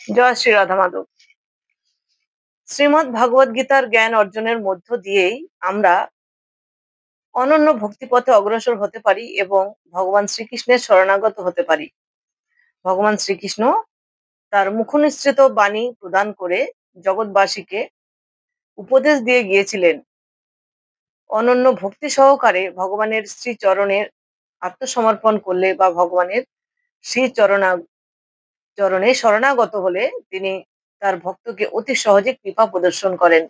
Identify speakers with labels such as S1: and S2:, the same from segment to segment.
S1: জয় শ্রী রাধা মাধব। শ্রীমদ্ ভাগবত গীতার জ্ঞান অর্জনের মধ্য দিয়েই আমরা অনন্য ভক্তিপথে অগ্রসর হতে পারি এবং ভগবান শ্রীকৃষ্ণের শরণাগত হতে পারি। ভগবান শ্রীকৃষ্ণ তার মুখনিসৃত বাণী প্রদান করে জগৎবাসীকে উপদেশ দিয়ে গিয়েছিলেন অনন্য ভক্তি সহকারে ভগবানের শ্রীচরণের আত্মসমর্পণ করলে বা ভগবানের চরণে শরণাগত হলে তিনি তার ভক্তকে অতি সহজে কৃপা প্রদর্শন করেন।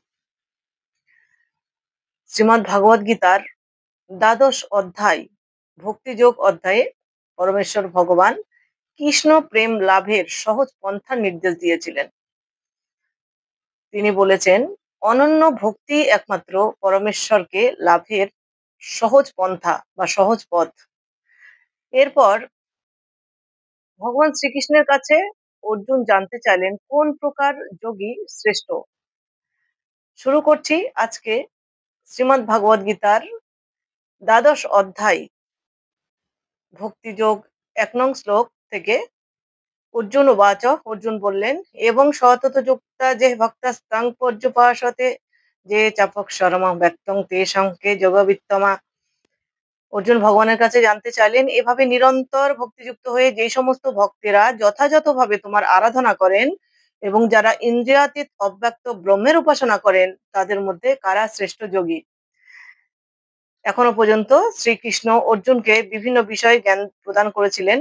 S1: শ্রীমদ্ ভাগবত গীতার দ্বাদশ অধ্যায় ভক্তিযোগ অধ্যায়ে পরমেশ্বর ভগবান কৃষ্ণ প্রেম লাভের সহজ পন্থার নির্দেশ দিয়েছিলেন। তিনি বলেছেন, অনন্য ভক্তি একমাত্র পরমেশ্বরকে লাভের সহজ পন্থা বা সহজ পথ। এরপর ভগবান শ্রীকৃষ্ণের কাছে অর্জুন জানতে চাইলেন কোন প্রকার যোগী শ্রেষ্ঠ। শুরু করছি আজকে শ্রীমদ্ ভাগবত গীতার দ্বাদশ অধ্যায় ভক্তিযোগ 1 নং শ্লোক থেকে। অর্জুন উবাচ, অর্জুন বললেন, এবং সতত যুক্তা যে ভক্তাস্তাং পর্যুপাসতে যে চাপক্ষরমা ব্যক্তং তেষাং কে যোগবিত্তমা। অর্জুন ভগবানের কাছে জানতে চাইলেন, এভাবে নিরন্তর ভক্তিযুক্ত হয়ে যে সমস্ত ভক্তেরা যথাযথভাবে তোমার আরাধনা করেন এবং যারা ইন্দ্রিয়াতীত অব্যক্ত ব্রহ্মের উপাসনা করেন, তাদের মধ্যে কারা শ্রেষ্ঠ যোগী। এখনো পর্যন্ত শ্রীকৃষ্ণ অর্জুনকে বিভিন্ন বিষয়ে জ্ঞান প্রদান করেছিলেন।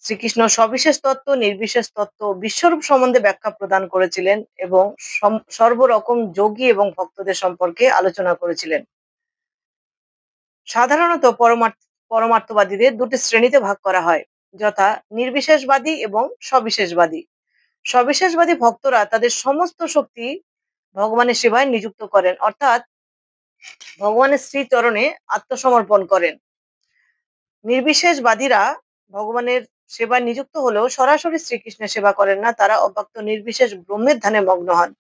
S1: শ্রীকৃষ্ণ সবিশেষ তত্ত্ব, নির্বিশেষ তত্ত্ব, বিশ্বরূপ সম্বন্ধে ব্যাখ্যা প্রদান করেছিলেন এবং সর্বরকম যোগী এবং ভক্তদের সম্পর্কে আলোচনা করেছিলেন। সাধারণত পরমার্থবাদীদের দুটি শ্রেণীতে ভাগ করা হয়, যথা নির্বিশেষবাদী এবং সবিশেষবাদী। সবিশেষবাদী ভক্তরা তাদের সমস্ত শক্তি ভগবানের সেবায় নিযুক্ত করেন, অর্থাৎ ভগবানের শ্রীচরণে আত্মসমর্পণ করেন। নির্বিশেষবাদীরা ভগবানের সেবায় নিযুক্ত হলেও সরাসরি শ্রীকৃষ্ণের সেবা করেন না, তারা অব্যক্ত নির্বিশেষ ব্রহ্মের ধ্যানে মগ্ন হন।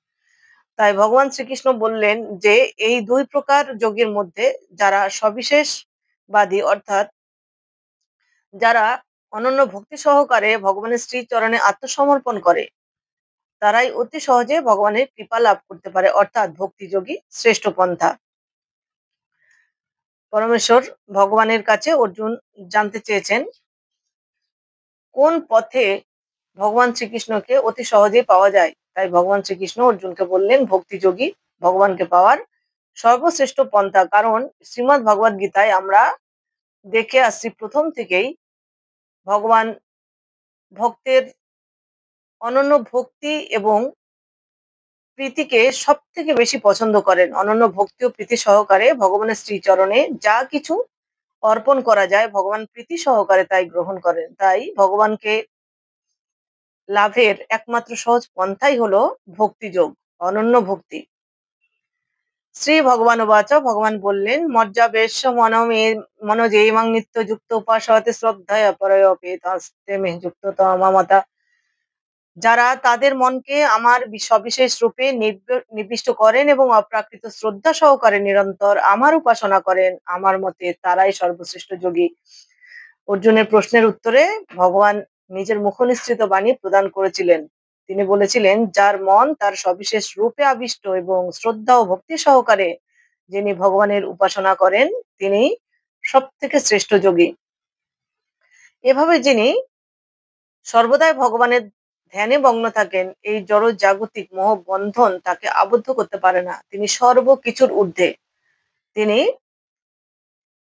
S1: তাই ভগবান শ্রীকৃষ্ণ বললেন যে এই দুই প্রকার যোগীর মধ্যে যারা সবিশেষবাদী, অর্থাৎ যারা অনন্য ভক্তি সহকারে ভগবানের শ্রীচরণে আত্মসমর্পণ করে, তারাই অতি সহজে ভগবানের কৃপা লাভ করতে পারে, অর্থাৎ ভক্তিযোগী শ্রেষ্ঠ পন্থা। পরমেশ্বর ভগবানের কাছে অর্জুন জানতে চেয়েছেন কোন পথে ভগবান শ্রীকৃষ্ণকে অতি সহজেই পাওয়া যায়। তাই ভগবান শ্রীকৃষ্ণ অর্জুনকে বললেন, ভক্তিযোগী ভগবানকে পাওয়ার সর্বশ্রেষ্ঠ পন্থা। কারণ শ্রীমদ্ ভগবত গীতায় আমরা দেখে আসছি প্রথম থেকেই ভগবান ভক্তের অনন্য ভক্তি এবং প্রীতিকে সব থেকে বেশি পছন্দ করেন। অনন্য ভক্তি ও প্রীতি সহকারে ভগবানের শ্রীচরণে যা কিছু অর্পণ করা যায় ভগবান প্রীতি সহকারে তাই গ্রহণ করেন। তাই ভগবানকে লাভের একমাত্র সহজ পন্থাই হলো ভক্তিযোগ, অনন্য ভক্তি। শ্রী ভগবান উবাচ, ভগবান বললেন, মজ্জাবেশ্য মনোজেমাং নিত্য যুক্ত উপাসতে শ্রদ্ধায় পরয়পেতাস্তে মে যুক্ত তমামতা। যারা তাদের মনকে আমার সবিশেষ রূপে নিবিষ্ট করেন এবং অপ্রাকৃত শ্রদ্ধা সহকারে নিরন্তর আমার উপাসনা করেন, আমার মতে তারাই সর্বশ্রেষ্ঠ যোগী। অর্জুনের প্রশ্নের উত্তরে ভগবান নিজের মুখনিসৃত বাণী প্রদান করেছিলেন। তিনি বলেছিলেন, যার মন তার সবিশেষ রূপে আবিষ্ট এবং শ্রদ্ধা ও ভক্তি সহকারে যিনি ভগবানের উপাসনা করেন, তিনি সব থেকে শ্রেষ্ঠ যোগী। এভাবে যিনি সর্বদাই ভগবানের ধ্যানে মগ্ন থাকেন, এই জড় জাগতিক মোহ বন্ধন তাকে আবদ্ধ করতে পারে না। তিনি সর্বকিছুর ঊর্ধ্বে, তিনি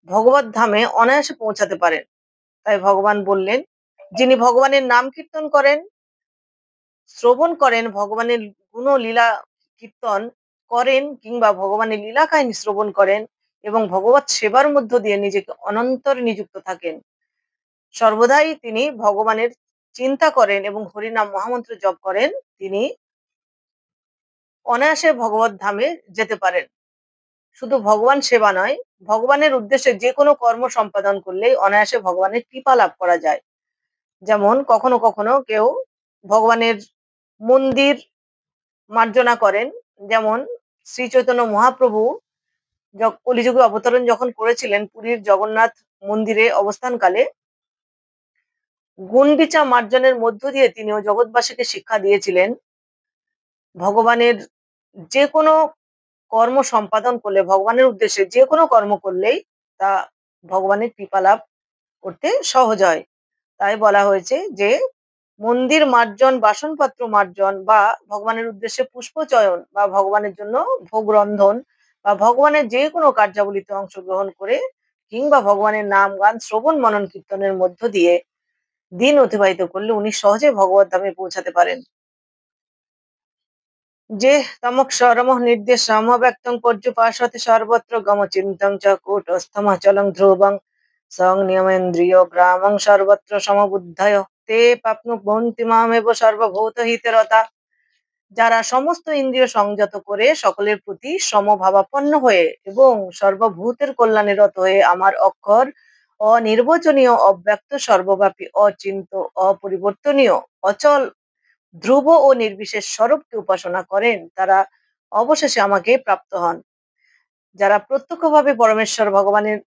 S1: ভগবত ধামে অনায়াসে পৌঁছাতে পারেন। তাই ভগবান বললেন, যিনি ভগবানের নাম কীর্তন করেন, শ্রবণ করেন, ভগবানের গুণ লীলা কীর্তন করেন কিংবা ভগবানের লীলা কাহিনী শ্রবণ করেন এবং ভগবত সেবার মধ্য দিয়ে নিজেকে অনন্তর নিযুক্ত থাকেন, সর্বদাই তিনি ভগবানের চিন্তা করেন এবং হরিনাম মহামন্ত্র জপ করেন, তিনি অনায়াসে ভগবত ধামে যেতে পারেন। শুধু ভগবান সেবা নয়, ভগবানের উদ্দেশ্যে যে কোনো কর্ম সম্পাদন করলেই অনায়াসে ভগবানের কৃপা লাভ করা যায়। যেমন কখনো কখনো কেউ ভগবানের মন্দির মার্জনা করেন, যেমন শ্রী চৈতন্য মহাপ্রভু কলিযুগে অবতরণ যখন করেছিলেন, পুরীর জগন্নাথ মন্দিরে অবস্থানকালে গুন্ডিচা মার্জনের মধ্য দিয়ে তিনিও জগৎবাসীকে শিক্ষা দিয়েছিলেন ভগবানের যে কোনো কর্ম সম্পাদন করলে, ভগবানের উদ্দেশ্যে যে কোনো কর্ম করলেই তা ভগবানের কৃপা লাভ করতে সহজ হয়। তাই বলা হয়েছে যে মন্দির মার্জন, বাসনপত্র মার্জন বা ভগবানের উদ্দেশ্যে পুষ্পচয়ন বা ভগবানের জন্য ভোগ রন্ধন বা ভগবানের যে কোনো কার্যাবলীতে অংশগ্রহণ করে কিংবা ভগবানের নাম গান শ্রবণ মনন কীর্তনের মধ্য দিয়ে দিন অতিবাহিত করলে উনি সহজে ভগবত ধামে পৌঁছাতে পারেন। যে তমক্ষরম নির্দেশম ব্যক্তং পর্যুপাসতে সর্বত্র গমচিন্তং চ কূটস্থমচলং ধ্রুবং সং নিয়মেন্দ্রিয় গ্রামং সর্বত্র সমবুদ্ধয় তে প্রাপ্নুবন্তি মামেব সর্বভূত হিতরতা। যারা সমস্ত ইন্দ্রিয় সংযত করে সকলের প্রতি সমভাবাপন্ন হয়ে এবং সর্বভূতের কল্যাণে রত হয়ে আমার অক্ষর অনির্বচনীয়, অব্যক্ত, সর্বব্যাপী, অচিন্ত, অপরিবর্তনীয়, অচল, ধ্রুব ও নির্বিশেষ স্বরূপকে উপাসনা করেন তারা অবশেষে আমাকে প্রাপ্ত হন। যারা প্রত্যক্ষভাবে পরমেশ্বর ভগবানের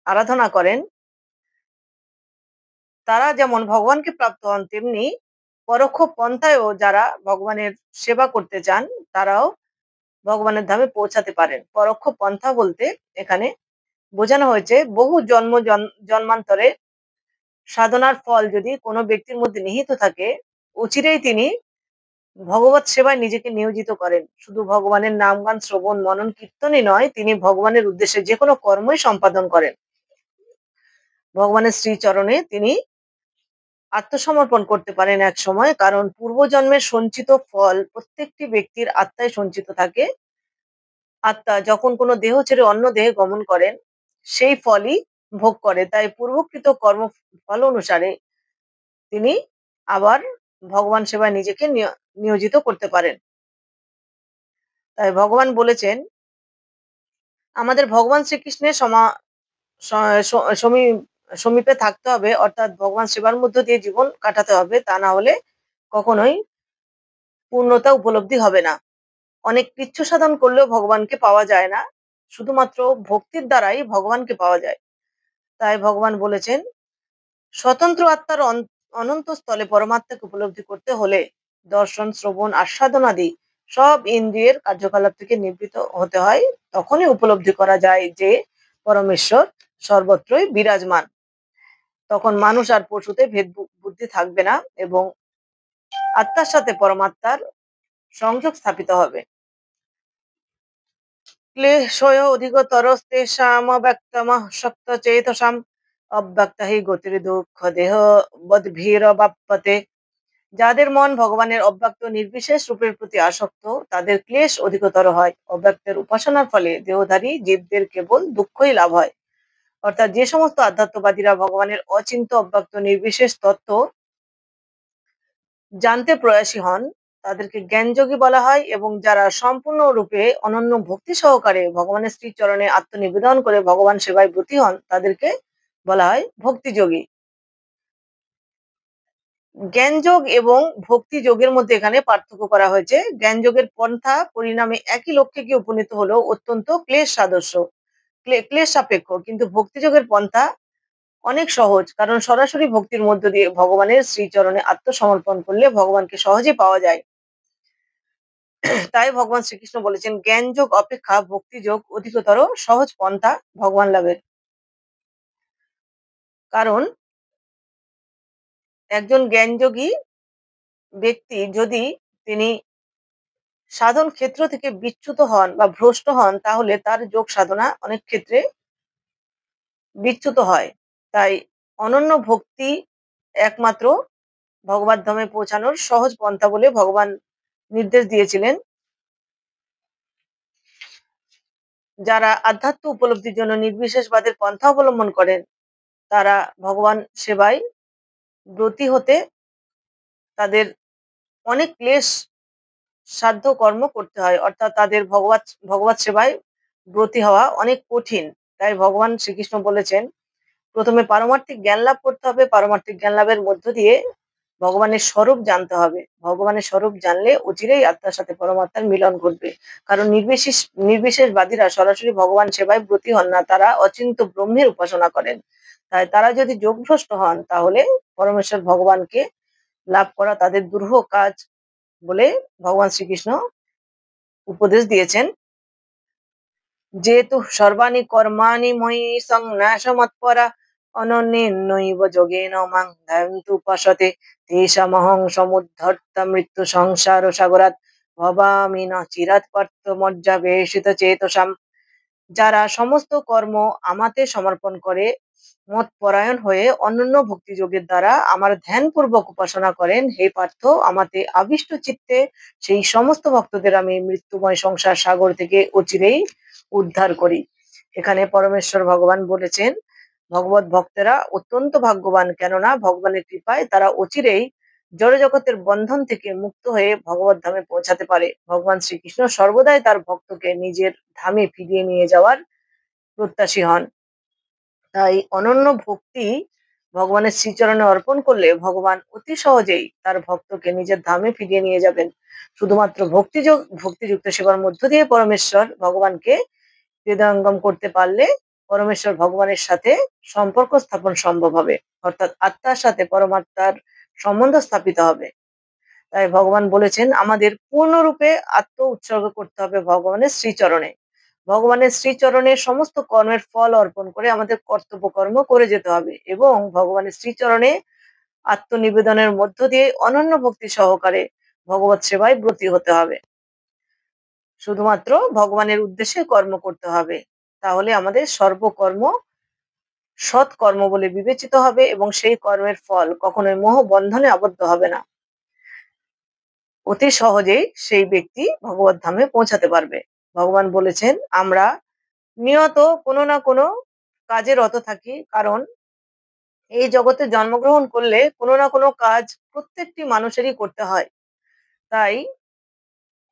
S1: আরাধনা করেন তারা যেমন ভগবানকে প্রাপ্ত হন, তেমনি পরোক্ষ পন্থায়ও যারা ভগবানের সেবা করতে চান তারাও ভগবানের ধামে পৌঁছাতে পারেন। পরোক্ষ পন্থা বলতে এখানে বোঝানো হয়েছে বহু জন্মান্তরে সাধনার ফল যদি কোনো ব্যক্তির মধ্যে নিহিত থাকে, অচিরেই তিনি ভগবত সেবায় নিজেকে নিয়োজিত করেন। শুধু ভগবানের নাম গান শ্রবণ মনন কীর্তনই নয়, তিনি ভগবানের উদ্দেশ্যে যে কোনো কর্মই সম্পাদন করেন। ভগবানের শ্রীচরণে তিনি আত্মসমর্পণ করতে পারেন এক সময়, কারণ পূর্বজন্মের সঞ্চিত ফল প্রত্যেকটি ব্যক্তির আত্মায় সঞ্চিত থাকে। আত্মা যখন কোনো দেহ ছেড়ে অন্য দেহে গমন করেন সেই ফলই ভোগ করে। তাই পূর্বকৃত কর্ম ফল অনুসারে তিনি আবার ভগবান সেবায় নিজেকে নিয়োজিত করতে পারেন। তাই ভগবান বলেছেন আমাদের ভগবান শ্রীকৃষ্ণের সমীপে থাকতে হবে, অর্থাৎ ভগবান সেবার মধ্য দিয়ে জীবন কাটাতে হবে, তা না হলে কখনোই পূর্ণতা উপলব্ধি হবে না। অনেক কৃচ্ছ সাধন করলেও ভগবানকে পাওয়া যায় না, শুধুমাত্র ভক্তির দ্বারাই ভগবানকে পাওয়া যায়। তাই ভগবান বলেছেন স্বতন্ত্র আত্মার অনন্ত স্থলে পরমাত্মাকে উপলব্ধি করতে হলে দর্শন, শ্রবণ, আস্বাদনাদি সব ইন্দ্রিয়ের কার্যকলাপ থেকে নিবৃত্ত হতে হয়। তখনই উপলব্ধি করা যায় যে পরমেশ্বর সর্বত্রই বিরাজমান। তখন মানুষ আর পশুতে ভেদ বুদ্ধি থাকবে না এবং আত্মার সাথে পরমাত্মার সংযোগ স্থাপিত হবে। ক্লেশয় অধিকতরস্তেষাম ব্যক্তমঃ সক্তচেতসাম অব্যক্তা হি গতির দুঃখ দেহ বদ্ভিরবাপ্যতে। যাদের মন ভগবানের অব্যক্ত নির্বিশেষ রূপের প্রতি আসক্ত তাদের ক্লেশ অধিকতর হয়। অব্যক্তের উপাসনার ফলে দেহধারী জীবদের কেবল দুঃখই লাভ হয়। অর্থাৎ যে সমস্ত আধ্যাত্মবাদীরা ভগবানের অচিন্ত অব্যক্ত নির্বিশেষ তত্ত্ব জানতে প্রয়াসী হন তাদেরকে জ্ঞানযোগী বলা হয়, এবং যারা সম্পূর্ণরূপে অনন্য ভক্তি সহকারে ভগবানের শ্রীচরণে আত্মনিবেদন করে ভগবান সেবায় ব্রতী হন তাদেরকে বলা হয় ভক্তিযোগী। জ্ঞানযোগ এবং ভক্তি যোগের মধ্যে এখানে পার্থক্য করা হয়েছে। জ্ঞানযোগের পন্থা পরিণামে একই লক্ষ্যে গিয়ে উপনীত হলেও অত্যন্ত ক্লেশ সাপেক্ষ, কিন্তু ভক্তিযোগের পন্থা অনেক সহজ, কারণ সরাসরি ভক্তির মধ্য দিয়ে ভগবানের শ্রীচরণে আত্মসমর্পণ করলে ভগবানকে সহজে পাওয়া যায়। তাই ভগবান শ্রীকৃষ্ণ বলেছেন জ্ঞান যোগ অপেক্ষা ভক্তি যোগ অধিকতর সহজ পন্থা ভগবান লাভের। কারণ একজন জ্ঞানযোগী ব্যক্তি যদি তিনি সাধন ক্ষেত্র থেকে বিচ্যুত হন বা ভ্রষ্ট হন তাহলে তার যোগ সাধনা অনেক ক্ষেত্রে বিচ্যুত হয়। তাই অনন্য ভক্তি একমাত্র ভগবত ধামে পৌঁছানোর সহজ পন্থা বলে ভগবান নির্দেশ দিয়েছিলেন। যারা আধ্যাত্ম উপলব্ধির জন্য নির্বিশেষবাদের পন্থা অবলম্বন করেন তারা ভগবান সেবায় ব্রতী হতে তাদের অনেক ক্লেশ সাধ্য কর্ম করতে হয়, অর্থাৎ তাদের ভগবত সেবায় ব্রতী হওয়া অনেক কঠিন। তাই ভগবান শ্রীকৃষ্ণ বলেছেন প্রথমে পারমার্থিক জ্ঞান লাভ করতে হবে, পারমার্থিক জ্ঞান লাভের মধ্য দিয়ে ভগবানের স্বরূপ জানতে হবে। ভগবানের স্বরূপ জানলে অচিরেই আত্মার সাথে পরমাত্মার মিলন ঘটবে। কারণ নির্বিশেষবাদীরা সরাসরি ভগবান সেবায় ব্রতী হন না, তারা অচিন্ত ব্রহ্মের উপাসনা করেন। তাই তারা যদি যোগভ্রষ্ট হন তাহলে পরমেশ্বর ভগবানকে লাভ করা তাদের দুরূহ কাজ বলে ভগবান শ্রীকৃষ্ণ উপদেশ দিয়েছেন। যেহেতু সর্বাণি কর্মাণি ময়ি সংন্যাসমৎপরা অনন্যেনৈব যোগেন মাং ধ্যায়ন্তু উপাসতে তেষামহং সমুদ্ধর্তা মৃত্যু সংসার সাগরাৎ ভবামি ন চিরাৎ পার্থ মজ্জাবেশিত চেতসাম। যারা সমস্ত কর্ম আমাতে সমর্পণ করে মতপরায়ণ হয়ে অনন্য ভক্তিযোগের দ্বারা আমার ধ্যানপূর্বক উপাসনা করেন, হে পার্থ, আমাতে আবিষ্ট চিত্তে সেই সমস্ত ভক্তদের আমি মৃত্যুময় সংসার সাগর থেকে অচিরেই উদ্ধার করি। এখানে পরমেশ্বর ভগবান বলেছেন ভগবত ভক্তেরা অত্যন্ত ভাগ্যবান, কেননা ভগবানের কৃপায় তারা অচিরেই জড়জগতের বন্ধন থেকে মুক্ত হয়ে ভগবত ধামে পৌঁছাতে পারে। ভগবান শ্রীকৃষ্ণ সর্বদাই তার ভক্তকে নিজের ধামে ফিরিয়ে নিয়ে যাওয়ার প্রত্যাশী হন। তাই অনন্য ভক্তি ভগবানের শ্রীচরণে অর্পণ করলে ভগবান অতি সহজেই তার ভক্তকে নিজের ধামে ফিরিয়ে নিয়ে যাবেন। শুধুমাত্র ভক্তিযুক্ত সেবার মধ্য দিয়ে পরমেশ্বর ভগবানকে হৃদয়ঙ্গম করতে পারলে পরমেশ্বর ভগবানের সাথে সম্পর্ক স্থাপন সম্ভব হবে, অর্থাৎ আত্মার সাথে পরমাত্মার সম্বন্ধ স্থাপিত হবে। তাই ভগবান বলেছেন আমাদের পূর্ণরূপে আত্ম উৎসর্গ করতে হবে ভগবানের শ্রীচরণে। ভগবানের শ্রীচরণে সমস্ত কর্মের ফল অর্পণ করে আমাদের কর্তব্য কর্ম করে যেতে হবে এবং ভগবানের শ্রীচরণে আত্মনিবেদনের মধ্য দিয়ে অনন্য ভক্তি সহকারে ভগবত সেবায় ব্রতী হতে হবে। শুধুমাত্র ভগবানের উদ্দেশ্যে কর্ম করতে হবে, তাহলে আমাদের সর্বকর্ম সৎ কর্ম বলে বিবেচিত হবে এবং সেই কর্মের ফল কখনোই মোহ বন্ধনে আবদ্ধ হবে না। অতি সহজেই সেই ব্যক্তি ভগবত ধামে পৌঁছাতে পারবে। ভগবান বলেছেন আমরা নিয়ত কোনো না কোনো কাজে রত থাকি, কারণ এই জগতে জন্মগ্রহণ করলে কোনো না কোনো কাজ প্রত্যেকটি মানুষেরই করতে হয়। তাই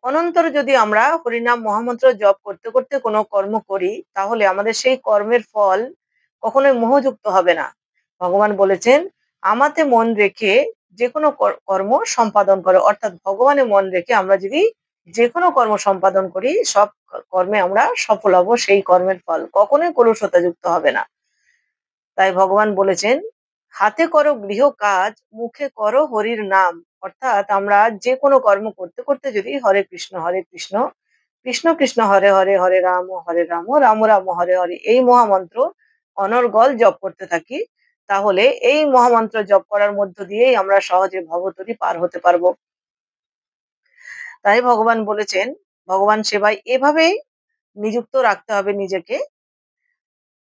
S1: অনন্তর যদি আমরা হরিনাম মহামন্ত্র জপ করতে করতে কোনো কর্ম করি তাহলে আমাদের সেই কর্মের ফল কখনোই মোহযুক্ত হবে না। ভগবান বলেছেন আমাতে মন রেখে যে কোনো কর্ম সম্পাদন করে, অর্থাৎ ভগবানে মন রেখে আমরা যদি যে কোনো কর্ম সম্পাদন করি সব কর্মে আমরা সফল হব, সেই কর্মের ফল কখনোই কলুষতাযুক্ত হবে না। তাই ভগবান বলেছেন হাতে করো গৃহ কাজ, মুখে করো হরির নাম। অর্থাৎ আমরা যে কোনো কর্ম করতে করতে যদি হরে কৃষ্ণ কৃষ্ণ কৃষ্ণ হরে হরে, হরে রাম রাম রাম হরে হরে এই মহামন্ত্র অনর্গল জপ করতে থাকি, তাহলে এই মহামন্ত্র জপ করার মধ্য দিয়েই আমরা সহজে ভবতরী পার হতে পারবো। তাই ভগবান বলেছেন ভগবান সেবায় এভাবেই নিযুক্ত রাখতে হবে নিজেকে।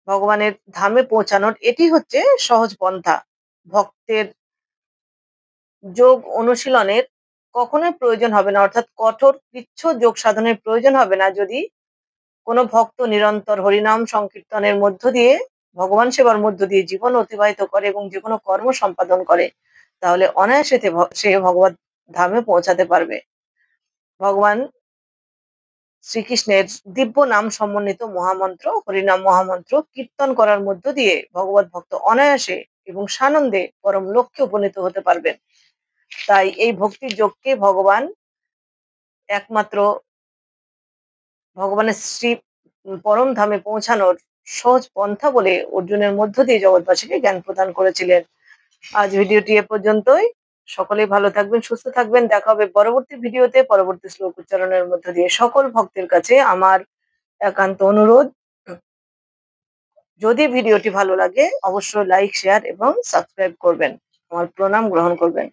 S1: ভগবানের ধামে পৌঁছানোর এটি হচ্ছে সহজ পন্থা। ভক্তের যোগ অনুশীলনের কখনোই প্রয়োজন হবে না, অর্থাৎ কঠোর কৃচ্ছ যোগ সাধনের প্রয়োজন হবে না। যদি কোনো ভক্ত নিরন্তর হরিনাম সংকীর্তনের মধ্য দিয়ে ভগবান সেবার মধ্য দিয়ে জীবন অতিবাহিত করে এবং যে কোনো কর্ম সম্পাদন করে তাহলে অনায়াসে সে ভগবত ধামে পৌঁছাতে পারবে। ভগবান শ্রীকৃষ্ণের দিব্য নাম সমন্বিত মহামন্ত্র হরিনাম মহামন্ত্র কীর্তন করার মধ্য দিয়ে ভগবত ভক্ত অনায়াসে এবং সানন্দে পরম লক্ষ্যে উপনীত হতে পারবেন। তাই এই ভক্তির যোগকে ভগবান একমাত্র ভগবানের শ্রী পরম ধামে পৌঁছানোর সহজ পন্থা বলে অর্জুনের মধ্য দিয়ে জগৎবাসীকে জ্ঞান প্রদান করেছিলেন। আজ ভিডিওটি এ পর্যন্তই। সকলেই ভালো থাকবেন, সুস্থ থাকবেন। দেখা হবে পরবর্তী ভিডিওতে পরবর্তী শ্লোক উচ্চারণের মধ্য দিয়ে। সকল ভক্তের কাছে আমার একান্ত অনুরোধ, যদি ভিডিওটি ভালো লাগে অবশ্যই লাইক, শেয়ার এবং সাবস্ক্রাইব করবেন। আমার প্রণাম গ্রহণ করবেন।